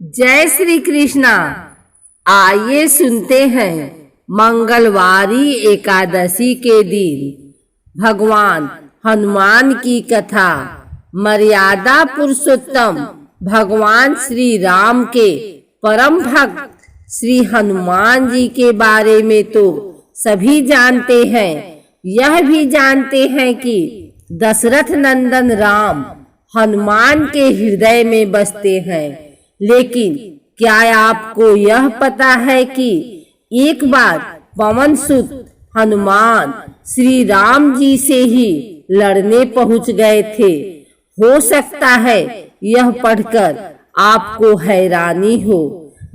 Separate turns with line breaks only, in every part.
जय श्री कृष्णा। आइए सुनते हैं मंगलवारी एकादशी के दिन भगवान हनुमान की कथा। मर्यादा पुरुषोत्तम भगवान श्री राम के परम भक्त श्री हनुमान जी के बारे में तो सभी जानते हैं। यह भी जानते हैं कि दशरथ नंदन राम हनुमान के हृदय में बसते हैं। लेकिन क्या आपको यह पता है कि एक बार पवन सुत हनुमान श्री राम जी से ही लड़ने पहुंच गए थे। हो सकता है यह पढ़कर आपको हैरानी हो,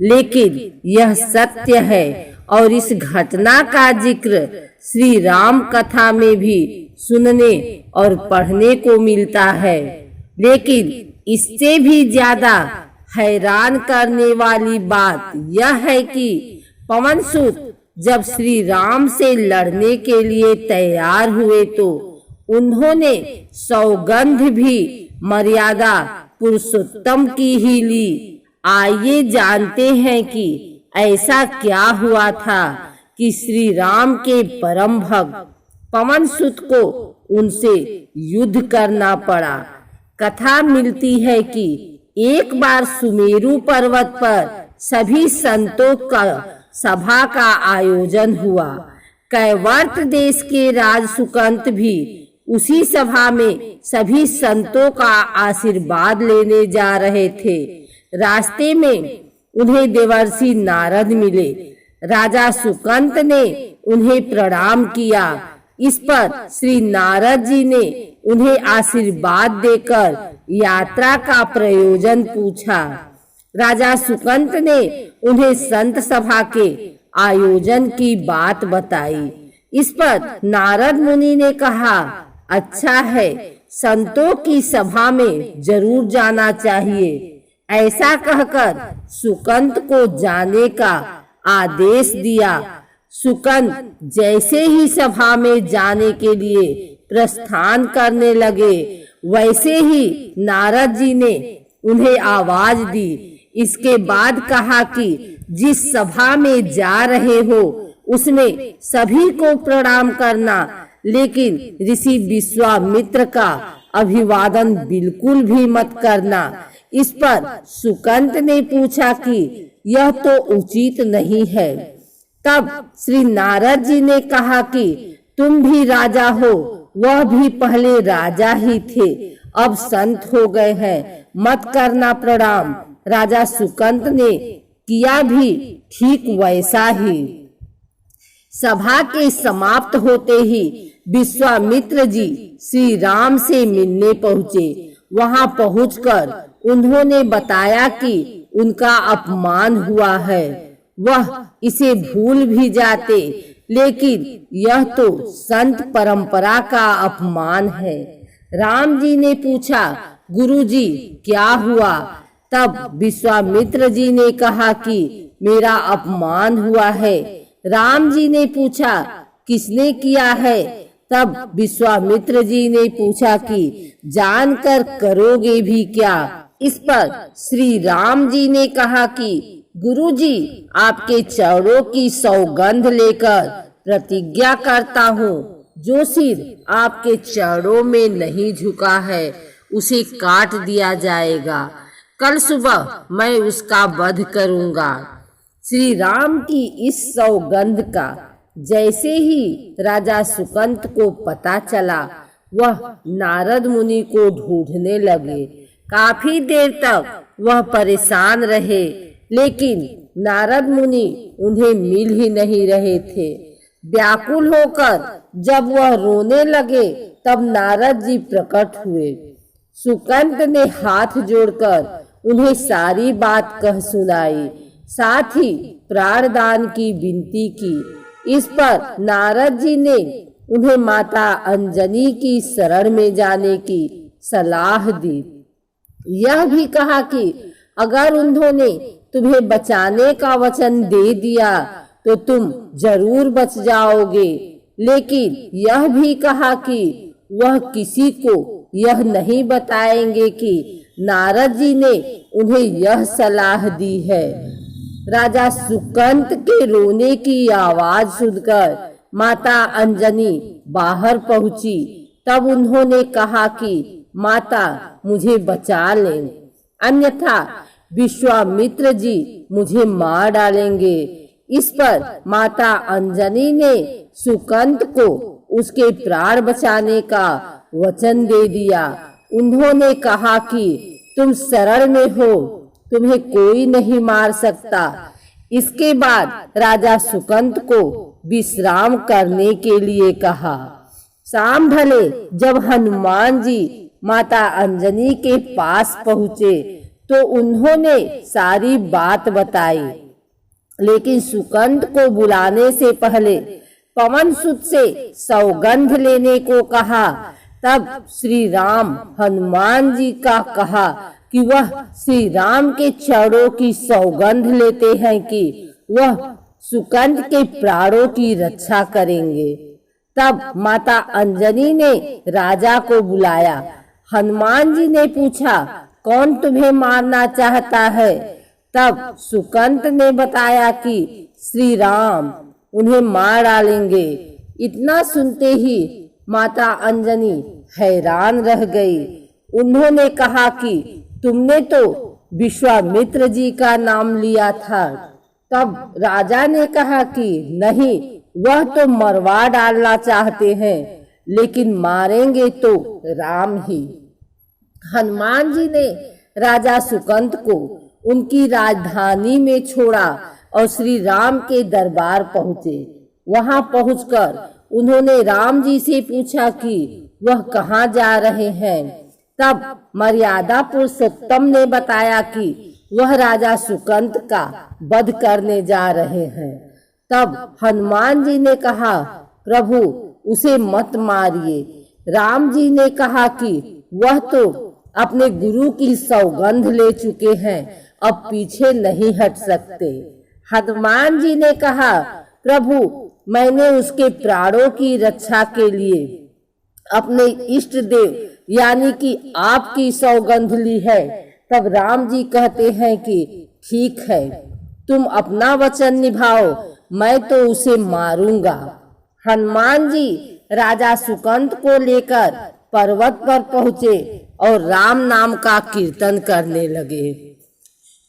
लेकिन यह सत्य है और इस घटना का जिक्र श्री राम कथा में भी सुनने और पढ़ने को मिलता है। लेकिन इससे भी ज्यादा हैरान करने वाली बात यह है कि पवन सुत जब श्री राम से लड़ने के लिए तैयार हुए तो उन्होंने सौगंध भी मर्यादा पुरुषोत्तम की ही ली। आइए जानते हैं कि ऐसा क्या हुआ था कि श्री राम के परम भक्त पवन सुत को उनसे युद्ध करना पड़ा। कथा मिलती है कि एक बार सुमेरु पर्वत पर सभी संतों का सभा का आयोजन हुआ। कैवर्त देश के राज सुकंत भी उसी सभा में सभी संतों का आशीर्वाद लेने जा रहे थे। रास्ते में उन्हें देवर्षि नारद मिले। राजा सुकंत ने उन्हें प्रणाम किया। इस पर श्री नारद जी ने उन्हें आशीर्वाद देकर यात्रा का प्रयोजन पूछा। राजा सुकंत ने उन्हें संत सभा के आयोजन की बात बताई। इस पर नारद मुनि ने कहा, अच्छा है, संतों की सभा में जरूर जाना चाहिए। ऐसा कहकर सुकंत को जाने का आदेश दिया। सुकंत जैसे ही सभा में जाने के लिए प्रस्थान करने लगे, वैसे ही नारद जी ने उन्हें आवाज दी। इसके बाद कहा कि जिस सभा में जा रहे हो उसमें सभी को प्रणाम करना, लेकिन ऋषि विश्वामित्र का अभिवादन बिल्कुल भी मत करना। इस पर सुकंत ने पूछा कि यह तो उचित नहीं है। तब श्री नारद जी ने कहा कि तुम भी राजा हो, वह भी पहले राजा ही थे, अब संत हो गए हैं, मत करना प्रणाम। राजा सुकंत ने किया भी ठीक वैसा ही। सभा के समाप्त होते ही विश्वामित्र जी श्री राम से मिलने पहुँचे। वहां पहुंचकर उन्होंने बताया कि उनका अपमान हुआ है। वह इसे भूल भी जाते, लेकिन यह तो संत परंपरा का अपमान है। राम जी ने पूछा, गुरुजी क्या हुआ? तब विश्वामित्र जी ने कहा कि मेरा अपमान हुआ है। राम जी ने पूछा, किसने किया है? तब विश्वामित्र जी ने पूछा कि जानकर करोगे भी क्या? इस पर श्री राम जी ने कहा कि गुरुजी, आपके चरणों की सौगंध लेकर प्रतिज्ञा करता हूँ, जो सिर आपके चरणों में नहीं झुका है उसे काट दिया जाएगा। कल सुबह मैं उसका वध करूँगा। श्री राम की इस सौगंध का जैसे ही राजा सुकंत को पता चला, वह नारद मुनि को ढूंढने लगे। काफी देर तक वह परेशान रहे, लेकिन नारद मुनि उन्हें मिल ही नहीं रहे थे। व्याकुल होकर जब वह रोने लगे, तब नारद जी प्रकट हुए। सुकंत ने हाथ जोड़कर उन्हें सारी बात कह सुनाई, साथ ही प्राणदान की विनती की। इस पर नारद जी ने उन्हें माता अंजनी की शरण में जाने की सलाह दी। यह भी कहा कि अगर उन्होंने तुम्हें बचाने का वचन दे दिया तो तुम जरूर बच जाओगे, लेकिन यह भी कहा कि वह किसी को यह नहीं बताएंगे कि नारद जी ने उन्हें यह सलाह दी है। राजा सुकंत के रोने की आवाज सुनकर माता अंजनी बाहर पहुंची। तब उन्होंने कहा कि माता मुझे बचा लें, अन्यथा विश्वामित्र जी मुझे मार डालेंगे। इस पर माता अंजनी ने सुकंत को उसके प्राण बचाने का वचन दे दिया। उन्होंने कहा कि तुम शरण में हो, तुम्हें कोई नहीं मार सकता। इसके बाद राजा सुकंत को विश्राम करने के लिए कहा। शाम ढले जब हनुमान जी माता अंजनी के पास पहुँचे तो उन्होंने सारी बात बताई, लेकिन सुकंत को बुलाने से पहले पवन सुत से सौगंध लेने को कहा। तब श्री राम हनुमान जी का कहा कि वह श्री राम के चरणों की सौगंध लेते हैं कि वह सुकंत के प्राणों की रक्षा करेंगे। तब माता अंजनी ने राजा को बुलाया। हनुमान जी ने पूछा, कौन तुम्हें मारना चाहता है? तब सुकंत ने बताया कि श्री राम उन्हें मार डालेंगे। इतना सुनते ही माता अंजनी हैरान रह गई। उन्होंने कहा कि तुमने तो विश्वामित्र जी का नाम लिया था। तब राजा ने कहा कि नहीं, वह तो मरवा डालना चाहते हैं, लेकिन मारेंगे तो राम ही। हनुमान जी ने राजा सुकंत को उनकी राजधानी में छोड़ा और श्री राम के दरबार पहुँचे। वहां पहुंचकर उन्होंने राम जी से पूछा कि वह कहाँ जा रहे हैं। तब मर्यादा पुरुषोत्तम ने बताया कि वह राजा सुकंत का वध करने जा रहे हैं। तब हनुमान जी ने कहा, प्रभु उसे मत मारिए। राम जी ने कहा कि वह तो अपने गुरु की सौगंध ले चुके हैं, अब पीछे नहीं हट सकते। हनुमान जी ने कहा, प्रभु मैंने उसके प्राणों की रक्षा के लिए अपने इष्ट देव यानी कि आपकी सौगंध ली है। तब राम जी कहते हैं कि ठीक है, तुम अपना वचन निभाओ, मैं तो उसे मारूंगा। हनुमान जी राजा सुकंत को लेकर पर्वत पर पहुँचे और राम नाम का कीर्तन करने लगे।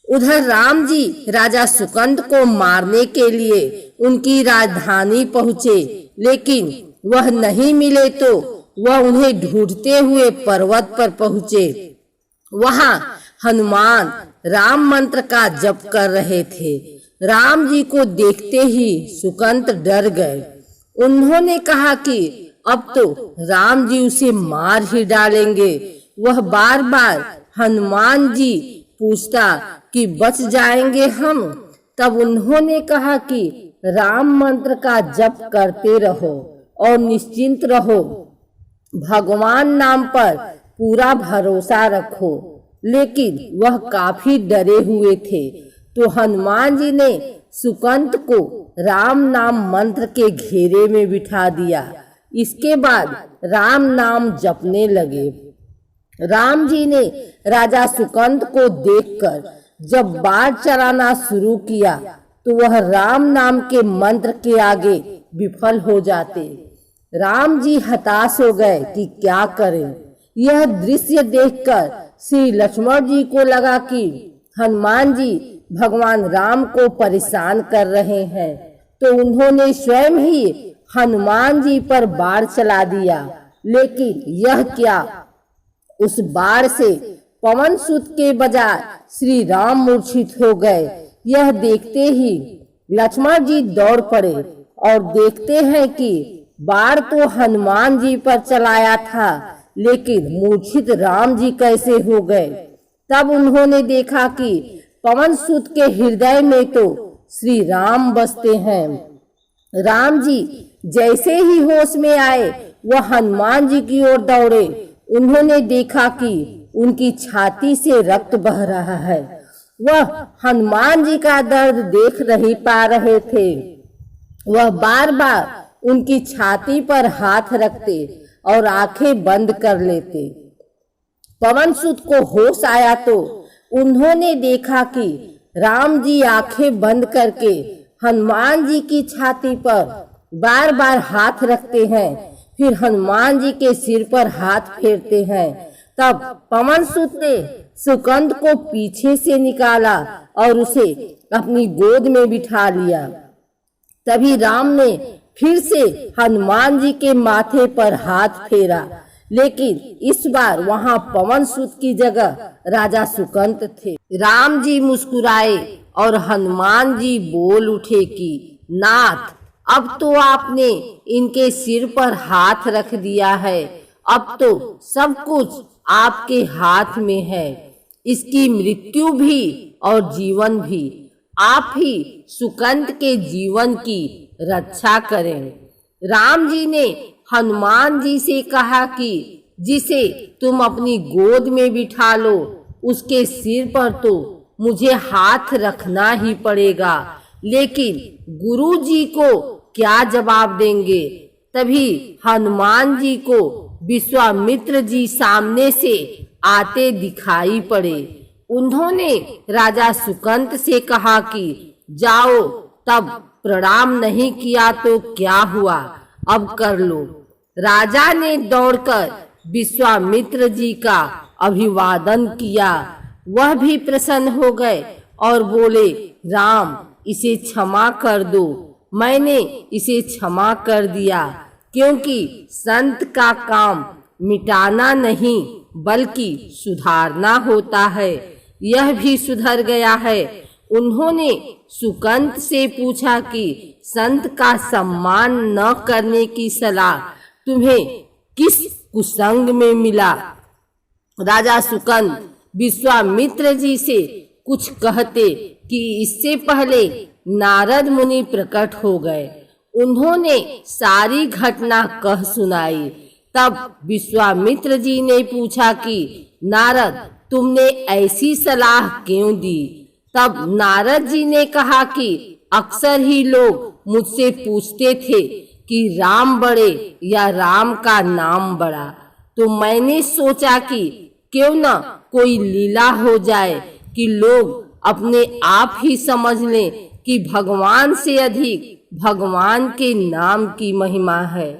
उधर राम जी राजा सुकंत को मारने के लिए उनकी राजधानी पहुँचे, लेकिन वह नहीं मिले तो वह उन्हें ढूंढते हुए पर्वत पर पहुँचे। वहां हनुमान राम मंत्र का जप कर रहे थे। राम जी को देखते ही सुकंत डर गए। उन्होंने कहा कि अब तो राम जी उसे मार ही डालेंगे। वह बार बार हनुमान जी पूछता कि बच जाएंगे हम। तब उन्होंने कहा कि राम मंत्र का जप करते रहो और निश्चिंत रहो, भगवान नाम पर पूरा भरोसा रखो। लेकिन वह काफी डरे हुए थे, तो हनुमान जी ने सुकंत को राम नाम मंत्र के घेरे में बिठा दिया। इसके बाद राम नाम जपने लगे। राम जी ने राजा सुकंत को देखकर जब बाढ़ चलाना शुरू किया तो वह राम नाम के मंत्र के आगे विफल हो जाते। राम जी हताश हो गए कि क्या करें। यह दृश्य देखकर श्री लक्ष्मण जी को लगा कि हनुमान जी भगवान राम को परेशान कर रहे हैं, तो उन्होंने स्वयं ही हनुमान जी पर बाढ़ चला दिया। लेकिन यह क्या, उस बाढ़ से पवन सुत के बजाय श्री राम मूर्छित हो गए। यह देखते ही लक्ष्मण जी दौड़ पड़े और देखते हैं कि बाढ़ तो हनुमान जी पर चलाया था, लेकिन मूर्छित राम जी कैसे हो गए। तब उन्होंने देखा कि पवन सुत के हृदय में तो श्री राम बसते हैं। राम जी जैसे ही होश में आए वह हनुमान जी की ओर दौड़े। उन्होंने देखा कि उनकी छाती से रक्त बह रहा है। वह हनुमान जी का दर्द देख नहीं पा रहे थे। वह बार बार उनकी छाती पर हाथ रखते और आंखें बंद कर लेते। पवन सुत को होश आया तो उन्होंने देखा कि राम जी आंखें बंद करके हनुमान जी की छाती पर बार बार हाथ रखते हैं, फिर हनुमान जी के सिर पर हाथ फेरते हैं। तब पवन सुत ने सुकंद को पीछे से निकाला और उसे अपनी गोद में बिठा लिया। तभी राम ने फिर से हनुमान जी के माथे पर हाथ फेरा, लेकिन इस बार वहां पवन सुत की जगह राजा सुकंद थे। राम जी मुस्कुराए और हनुमान जी बोल उठे कि नाथ, अब तो आपने इनके सिर पर हाथ रख दिया है, अब तो सब कुछ आपके हाथ में है, इसकी मृत्यु भी और जीवन भी। आप ही सुकंद के जीवन की रक्षा करें। राम जी ने हनुमान जी से कहा कि जिसे तुम अपनी गोद में बिठा लो, उसके सिर पर तो मुझे हाथ रखना ही पड़ेगा, लेकिन गुरु जी को क्या जवाब देंगे। तभी हनुमान जी को विश्वामित्र जी सामने से आते दिखाई पड़े। उन्होंने राजा सुकंद से कहा कि जाओ, तब प्रणाम नहीं किया तो क्या हुआ, अब कर लो। राजा ने दौड़कर विश्वामित्र जी का अभिवादन किया। वह भी प्रसन्न हो गए और बोले, राम, इसे क्षमा कर दो। मैंने इसे क्षमा कर दिया, क्योंकि संत का काम मिटाना नहीं बल्कि सुधारना होता है। यह भी सुधर गया है। उन्होंने सुकंद से पूछा कि संत का सम्मान न करने की सलाह तुम्हें किस कुसंग में मिला। राजा सुकंद विश्वामित्र जी से कुछ कहते कि इससे पहले नारद मुनि प्रकट हो गए। उन्होंने सारी घटना कह सुनाई। तब विश्वामित्र जी ने पूछा कि नारद, तुमने ऐसी सलाह क्यों दी। तब नारद जी ने कहा कि अक्सर ही लोग मुझसे पूछते थे कि राम बड़े या राम का नाम बड़ा, तो मैंने सोचा कि क्यों न कोई लीला हो जाए कि लोग अपने आप ही समझ लें कि भगवान से अधिक भगवान के नाम की महिमा है।